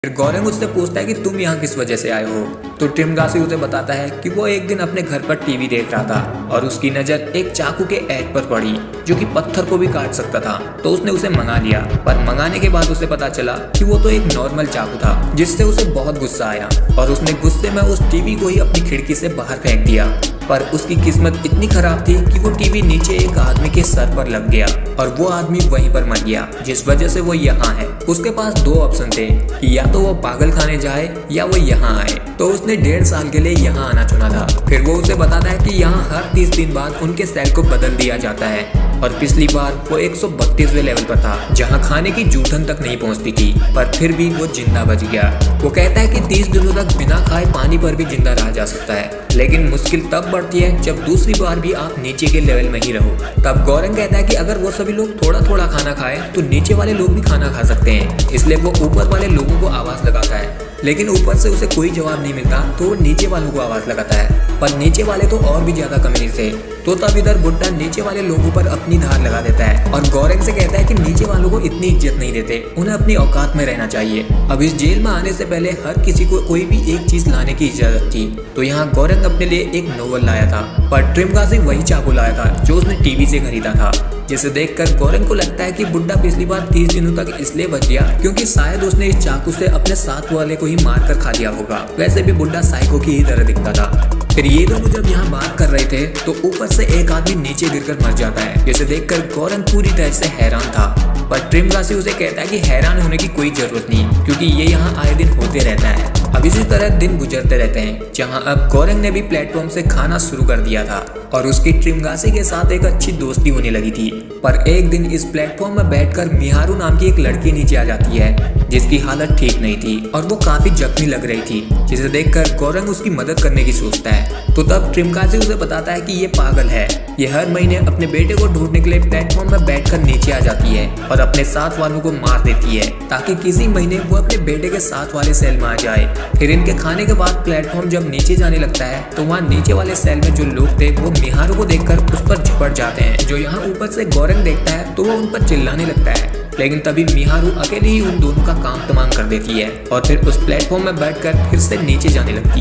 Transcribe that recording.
फिर गौरंग उससे पूछता है कि तुम यहाँ किस वजह से आए हो। तो टिमगासी उसे बताता है कि वो एक दिन अपने घर पर टीवी देख रहा था और उसकी नज़र एक चाकू के ऐड पर पड़ी जो कि पत्थर को भी काट सकता था। तो उसने उसे मंगा लिया, पर मंगाने के बाद उसे पता चला कि वो तो एक नॉर्मल चाकू था, जिससे उसे बहुत गुस्सा आया और उसने गुस्से में उस टीवी को ही अपनी खिड़की से बाहर फेंक दिया। पर उसकी किस्मत इतनी खराब थी कि वो टीवी नीचे एक आदमी के सर पर लग गया और वो आदमी वहीं पर मर गया, जिस वजह से वो यहाँ है। उसके पास दो ऑप्शन थे कि या तो वो पागल खाने जाए या वो यहाँ आए। तो उसने 1.5 साल के लिए यहाँ आना चुना था। फिर वो उसे बताता है कि यहाँ हर 30 दिन बाद उनके सेल को बदल दिया जाता है और पिछली बार वो 132वें लेवल पर था, जहाँ खाने की जूठन तक नहीं पहुँचती थी, पर फिर भी वो जिंदा बच गया। वो कहता है कि 30 दिनों तक बिना खाए पानी पर भी जिंदा रहा जा सकता है, लेकिन मुश्किल तब बढ़ती है जब दूसरी बार भी आप नीचे के लेवल में ही रहो। तब गौरंग कहता है कि अगर वो सभी लोग थोड़ा थोड़ा खाना खाए तो नीचे वाले लोग भी खाना खा सकते हैं, इसलिए वो ऊपर वाले लोगों को आवाज लगाता है। लेकिन ऊपर से उसे कोई जवाब नहीं मिलता तो वो नीचे वालों को आवाज लगाता है, पर नीचे वाले तो और भी ज्यादा कमीने थे। तो तब इधर बुड्ढा नीचे वाले लोगों पर अपनी धार लगा देता है और गौरंग से कहता है कि नीचे वालों को इतनी इज्जत नहीं देते, उन्हें अपनी औकात में रहना चाहिए। अब इस जेल में आने से पहले हर किसी को कोई भी एक चीज लाने की इजाजत थी, तो यहाँ गौरंग अपने लिए एक नोवेल लाया था, पर टिमगासी वही चाकू लाया था जो उसने टीवी से खरीदा था, जिसे देखकर गौरंग को लगता है कि बुड्ढा पिछली बार 30 दिनों तक इसलिए बच गया क्योंकि शायद उसने इस चाकू से अपने साथ वाले को ही मार कर खा लिया होगा। वैसे भी बुड्ढा साइको की ही तरह दिखता था। फिर ये दोनों जब यहाँ बात कर रहे थे तो ऊपर से एक आदमी नीचे गिरकर मर जाता है, जिसे देखकर गौरंग पूरी तरह से हैरान था। पर टिमगासी उसे कहता है कि हैरान होने की कोई जरूरत नहीं, क्योंकि ये यहाँ आए दिन होते रहता है। अब इसी तरह दिन गुजरते रहते हैं, जहाँ अब गौरंग ने भी प्लेटफॉर्म से खाना शुरू कर दिया था और उसकी टिमगासी के साथ एक अच्छी दोस्ती होने लगी थी। पर एक दिन इस प्लेटफॉर्म में बैठकर मिहारू नाम की एक लड़की नीचे आ जाती है, जिसकी हालत ठीक नहीं थी और वो काफी जख्मी लग रही थी, जिसे देखकर गौरंग उसकी मदद करने की सोचता है। तो तब टिमगासी उसे बताता है कि ये पागल है, ये हर महीने अपने बेटे को ढूंढने के लिए प्लेटफॉर्म में बैठकर नीचे आ जाती है और अपने साथ वालों को मार देती है ताकि किसी महीने वो अपने बेटे के साथ वाले सेल में आ जाए। फिर इनके खाने के बाद प्लेटफॉर्म जब नीचे जाने लगता है तो वहाँ नीचे वाले सेल में जो लोग थे वो मिहारू को देखकर उस पर झपट जाते हैं। जो यहाँ ऊपर से गौरंग देखता है तो वो उन पर चिल्लाने लगता है, लेकिन तभी मिहारू अकेले ही उन दोनों का काम तमाम कर देती है और फिर उस प्लेटफॉर्म में बैठकर फिर से नीचे जाने लगती है।